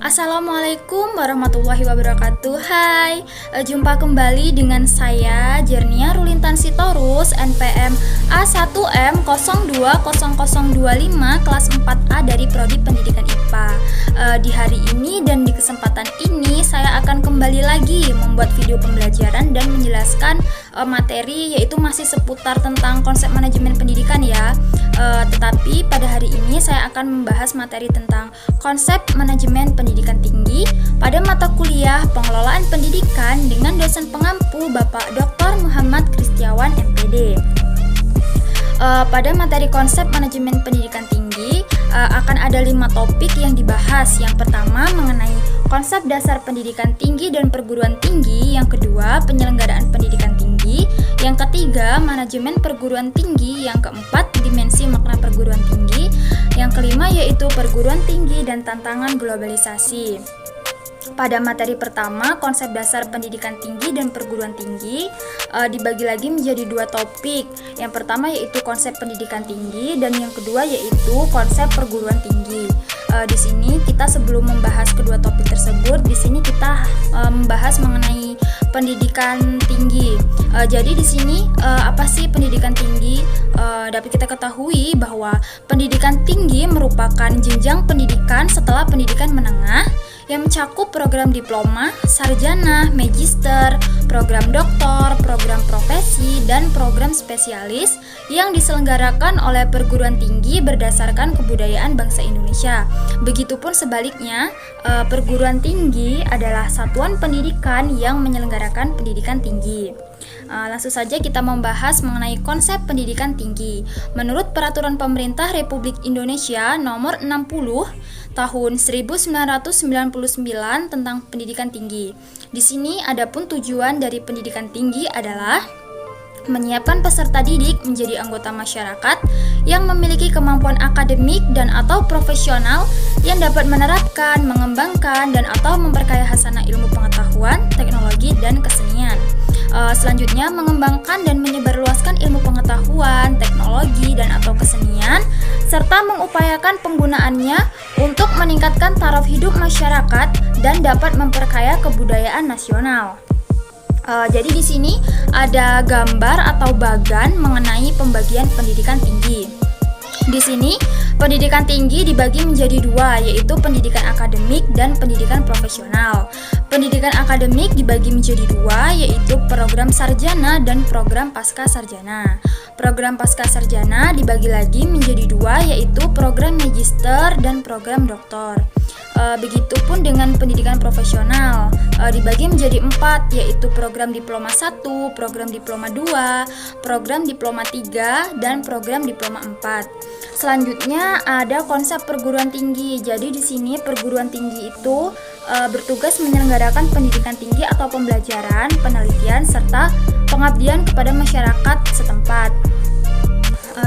Assalamualaikum warahmatullahi wabarakatuh. Hai, jumpa kembali dengan saya Jernia Rulintan Sitorus, NPM A1M020025 kelas 4A dari Prodi Pendidikan IPA. Di hari ini dan di kesempatan ini saya akan kembali lagi membuat video pembelajaran dan menjelaskan materi, yaitu masih seputar tentang konsep manajemen pendidikan ya. Tetapi pada hari ini saya akan membahas materi tentang konsep manajemen pendidikan tinggi pada mata kuliah pengelolaan pendidikan dengan dosen pengampu Bapak Dr. Muhammad Kristiawan MPD. Pada materi konsep manajemen pendidikan tinggi akan ada 5 topik yang dibahas. Yang pertama mengenai konsep dasar pendidikan tinggi dan perguruan tinggi, yang kedua penyelenggaraan pendidikan tinggi, yang ketiga manajemen perguruan tinggi, yang keempat dimensi makna perguruan tinggi, yang kelima yaitu perguruan tinggi dan tantangan globalisasi. Pada materi pertama, konsep dasar pendidikan tinggi dan perguruan tinggi dibagi lagi menjadi 2 topik. Yang pertama yaitu konsep pendidikan tinggi dan yang kedua yaitu konsep perguruan tinggi. Di sini kita sebelum membahas kedua topik tersebut, di sini kita membahas mengenai pendidikan tinggi. Jadi di sini apa sih pendidikan tinggi? Dapat kita ketahui bahwa pendidikan tinggi merupakan jenjang pendidikan setelah pendidikan menengah yang mencakup program diploma, sarjana, magister, program doktor, program profesi, dan program spesialis yang diselenggarakan oleh perguruan tinggi berdasarkan kebudayaan bangsa Indonesia. Begitupun sebaliknya, perguruan tinggi adalah satuan pendidikan yang menyelenggarakan pendidikan tinggi. Langsung saja kita membahas mengenai konsep pendidikan tinggi. Menurut Peraturan Pemerintah Republik Indonesia Nomor 60 Tahun 1999 tentang pendidikan tinggi. Di sini adapun tujuan dari pendidikan tinggi adalah menyiapkan peserta didik menjadi anggota masyarakat yang memiliki kemampuan akademik dan atau profesional yang dapat menerapkan, mengembangkan, dan atau memperkaya hasanah ilmu pengetahuan, teknologi, dan kesenian. Selanjutnya, mengembangkan dan menyebarluaskan ilmu pengetahuan, teknologi, dan atau kesenian, serta mengupayakan penggunaannya untuk meningkatkan taraf hidup masyarakat dan dapat memperkaya kebudayaan nasional. Jadi di sini ada gambar atau bagan mengenai pembagian pendidikan tinggi. Di sini pendidikan tinggi dibagi menjadi 2, yaitu pendidikan akademik dan pendidikan profesional. Pendidikan akademik dibagi menjadi 2, yaitu program sarjana dan program pasca sarjana. Program pasca sarjana dibagi lagi menjadi 2, yaitu program magister dan program doktor. Begitupun dengan pendidikan profesional dibagi menjadi 4, yaitu program diploma 1, program diploma 2, program diploma 3, dan program diploma 4. Selanjutnya ada konsep perguruan tinggi. Jadi di sini perguruan tinggi itu bertugas menyelenggarakan pendidikan tinggi atau pembelajaran, penelitian, serta pengabdian kepada masyarakat setempat.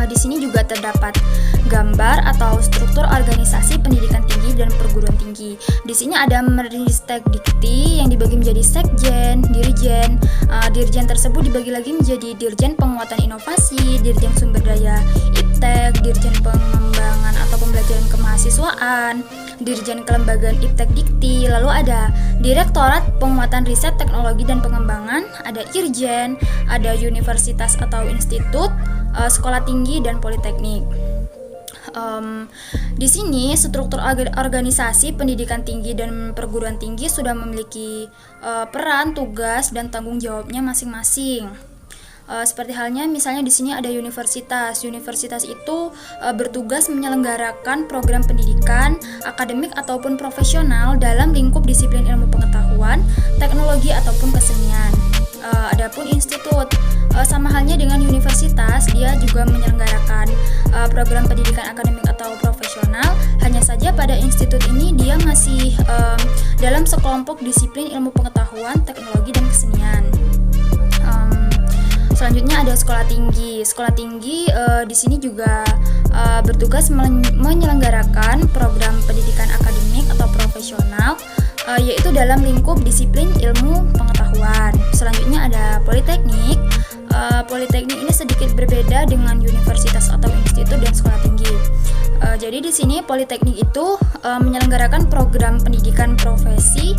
Di sini juga terdapat gambar atau struktur organisasi pendidikan tinggi dan perguruan tinggi. Di sini ada Meristek Dikti yang dibagi menjadi sekjen, dirjen. Dirjen tersebut dibagi lagi menjadi dirjen penguatan inovasi, dirjen sumber daya iptek, dirjen pengembangan atau pembelajaran kemahasiswaan, dirjen kelembagaan iptek Dikti. Lalu ada direktorat penguatan riset teknologi dan pengembangan, ada irjen, ada universitas atau institut, sekolah tinggi dan politeknik. Di sini struktur organisasi pendidikan tinggi dan perguruan tinggi sudah memiliki peran, tugas, dan tanggung jawabnya masing-masing. Seperti halnya misalnya di sini ada universitas. Universitas itu bertugas menyelenggarakan program pendidikan akademik ataupun profesional dalam lingkup disiplin ilmu pengetahuan, teknologi ataupun kesenian. Adapun institut sama halnya dengan universitas, dia juga menyelenggarakan program pendidikan akademik atau profesional. Hanya saja pada institut ini dia masih dalam sekelompok disiplin ilmu pengetahuan, teknologi, dan kesenian. Selanjutnya ada sekolah tinggi. Sekolah tinggi di sini juga bertugas menyelenggarakan program pendidikan akademik atau profesional, yaitu dalam lingkup disiplin ilmu pengetahuan. Selanjutnya ada politeknik. Politeknik ini sedikit berbeda dengan universitas atau institut dan sekolah tinggi. Jadi di sini Politeknik itu menyelenggarakan program pendidikan profesi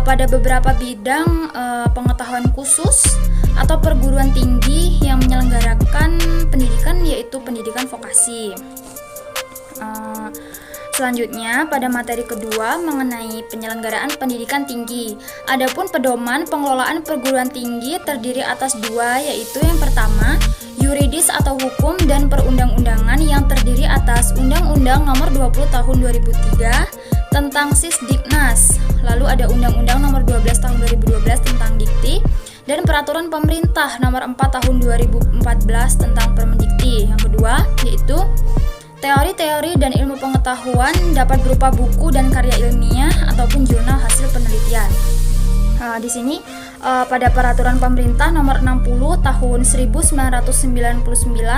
pada beberapa bidang pengetahuan khusus atau perguruan tinggi yang menyelenggarakan pendidikan, yaitu pendidikan vokasi. Selanjutnya, pada materi kedua mengenai penyelenggaraan pendidikan tinggi. Adapun pedoman pengelolaan perguruan tinggi terdiri atas dua, yaitu yang pertama, yuridis atau hukum dan perundang-undangan yang terdiri atas Undang-Undang Nomor 20 Tahun 2003 tentang Sisdiknas. Lalu ada Undang-Undang Nomor 12 Tahun 2012 tentang Dikti dan Peraturan Pemerintah Nomor 4 Tahun 2014 tentang Permendikti. Yang kedua, yaitu teori-teori dan ilmu pengetahuan dapat berupa buku dan karya ilmiah ataupun jurnal hasil penelitian. Di sini pada Peraturan Pemerintah Nomor 60 Tahun 1999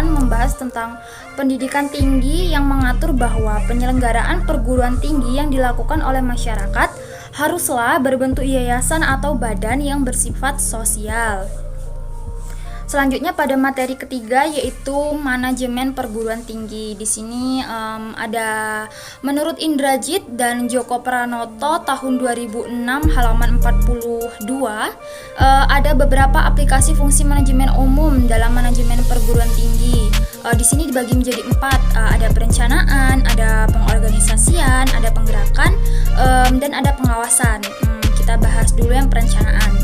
membahas tentang pendidikan tinggi yang mengatur bahwa penyelenggaraan perguruan tinggi yang dilakukan oleh masyarakat haruslah berbentuk yayasan atau badan yang bersifat sosial. Selanjutnya pada materi ketiga, yaitu manajemen perguruan tinggi. Di sini ada menurut Indrajit dan Joko Pranoto tahun 2006 halaman 42 ada beberapa aplikasi fungsi manajemen umum dalam manajemen perguruan tinggi. Di sini dibagi menjadi 4, ada perencanaan, ada pengorganisasian, ada penggerakan, dan ada pengawasan. Kita bahas dulu yang perencanaan.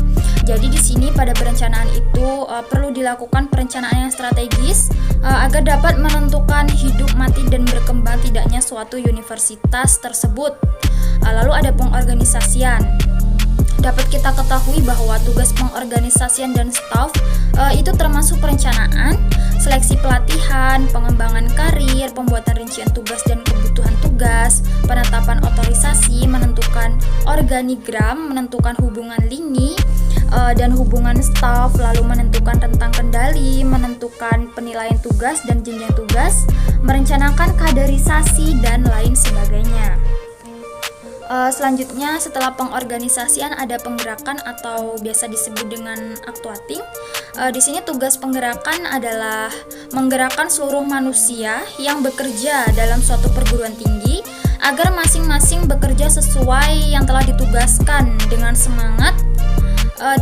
Jadi di sini pada perencanaan itu perlu dilakukan perencanaan yang strategis agar dapat menentukan hidup, mati, dan berkembang tidaknya suatu universitas tersebut. Lalu ada pengorganisasian. Dapat kita ketahui bahwa tugas pengorganisasian dan staf itu termasuk perencanaan, seleksi pelatihan, pengembangan karir, pembuatan rincian tugas dan kebutuhan tugas, penetapan otorisasi, menentukan organigram, menentukan hubungan lini dan hubungan staf, lalu menentukan rentang kendali, menentukan penilaian tugas dan jenjang tugas, merencanakan kaderisasi dan lain sebagainya. Selanjutnya setelah pengorganisasian ada penggerakan atau biasa disebut dengan aktuating. Di sini tugas penggerakan adalah menggerakkan seluruh manusia yang bekerja dalam suatu perguruan tinggi agar masing-masing bekerja sesuai yang telah ditugaskan dengan semangat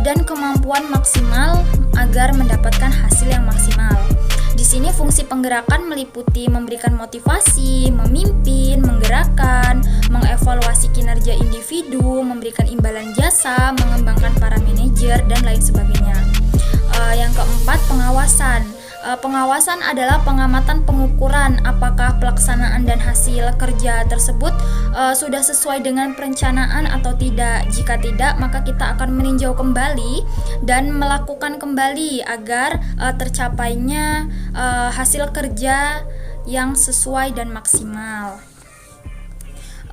dan kemampuan maksimal agar mendapatkan hasil yang maksimal. Di sini fungsi penggerakan meliputi memberikan motivasi, memimpin, menggerakkan, mengevaluasi kinerja individu, memberikan imbalan jasa, mengembangkan para manajer, dan lain sebagainya. Yang keempat, pengawasan. Pengawasan adalah pengamatan pengukuran apakah pelaksanaan dan hasil kerja tersebut sudah sesuai dengan perencanaan atau tidak. Jika tidak, maka kita akan meninjau kembali dan melakukan kembali agar tercapainya hasil kerja yang sesuai dan maksimal.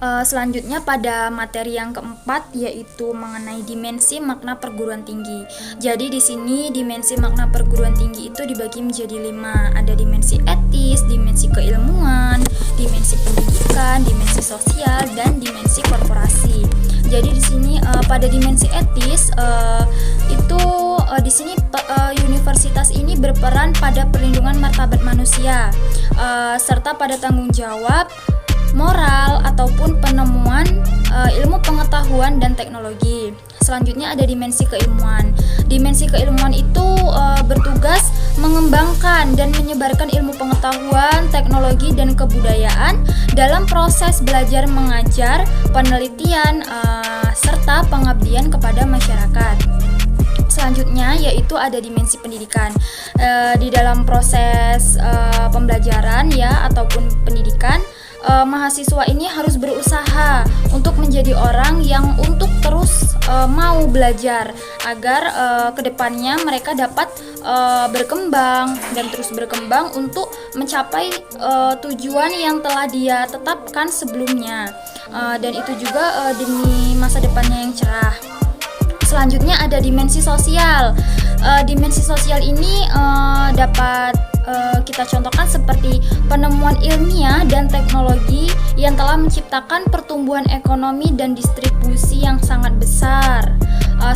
Selanjutnya pada materi yang keempat, yaitu mengenai dimensi makna perguruan tinggi. Jadi di sini dimensi makna perguruan tinggi itu dibagi menjadi 5. Ada dimensi etis, dimensi keilmuan, dimensi pendidikan, dimensi sosial, dan dimensi korporasi. Jadi di sini pada dimensi etis di sini universitas ini berperan pada perlindungan martabat manusia serta pada tanggung jawab moral ataupun penemuan ilmu pengetahuan dan teknologi. Selanjutnya ada dimensi keilmuan. Dimensi keilmuan itu bertugas mengembangkan dan menyebarkan ilmu pengetahuan, teknologi, dan kebudayaan dalam proses belajar mengajar, penelitian, serta pengabdian kepada masyarakat. Selanjutnya yaitu ada dimensi pendidikan. Di dalam proses pembelajaran ataupun pendidikan, mahasiswa ini harus berusaha untuk menjadi orang yang untuk terus mau belajar agar kedepannya mereka dapat berkembang dan terus berkembang untuk mencapai tujuan yang telah dia tetapkan sebelumnya, dan itu juga demi masa depannya yang cerah. Selanjutnya ada dimensi sosial. Dimensi sosial ini dapat kita contohkan seperti penemuan ilmiah dan teknologi yang telah menciptakan pertumbuhan ekonomi dan distribusi yang sangat besar.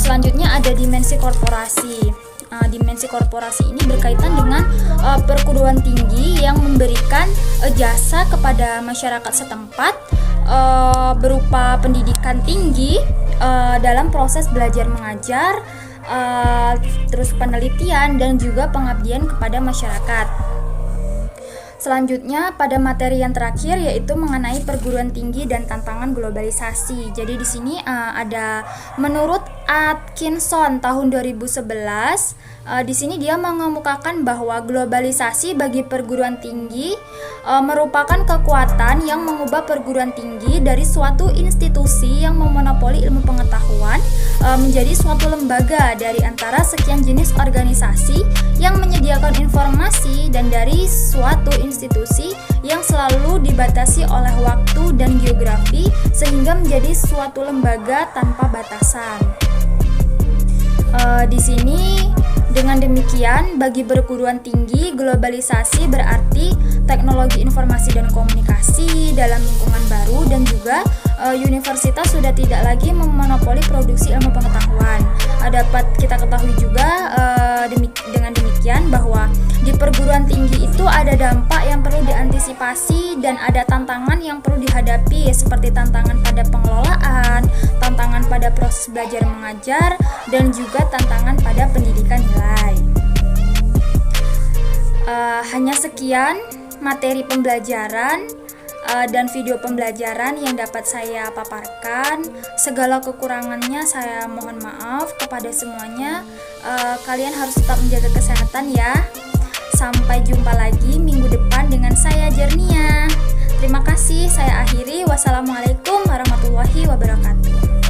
Selanjutnya ada dimensi korporasi. dimensi korporasi ini berkaitan dengan perguruan tinggi yang memberikan jasa kepada masyarakat setempat berupa pendidikan tinggi dalam proses belajar mengajar, terus penelitian dan juga pengabdian kepada masyarakat. Selanjutnya pada materi yang terakhir yaitu mengenai perguruan tinggi dan tantangan globalisasi. Jadi di sini ada menurut Atkinson tahun 2011, di sini dia mengemukakan bahwa globalisasi bagi perguruan tinggi merupakan kekuatan yang mengubah perguruan tinggi dari suatu institusi yang memonopoli ilmu pengetahuan menjadi suatu lembaga dari antara sekian jenis organisasi yang menyediakan informasi dan dari suatu institusi yang selalu dibatasi oleh waktu dan geografi sehingga menjadi suatu lembaga tanpa batasan. Di sini dengan demikian bagi perguruan tinggi globalisasi berarti teknologi informasi dan komunikasi dalam lingkungan baru dan juga universitas sudah tidak lagi memonopoli produksi ilmu pengetahuan. Dapat kita ketahui juga dengan demikian bahwa di perguruan tinggi itu ada dampak yang perlu diantisipasi dan ada tantangan yang perlu dihadapi seperti tantangan pada pengelolaan, tantangan pada proses belajar mengajar dan juga tantangan pada pendidikan nilai. Hanya sekian materi pembelajaran dan video pembelajaran yang dapat saya paparkan. Segala kekurangannya saya mohon maaf kepada semuanya. Kalian harus tetap menjaga kesehatan ya. Sampai jumpa lagi minggu depan dengan saya Jernia. Terima kasih, saya akhiri. Wassalamualaikum warahmatullahi wabarakatuh.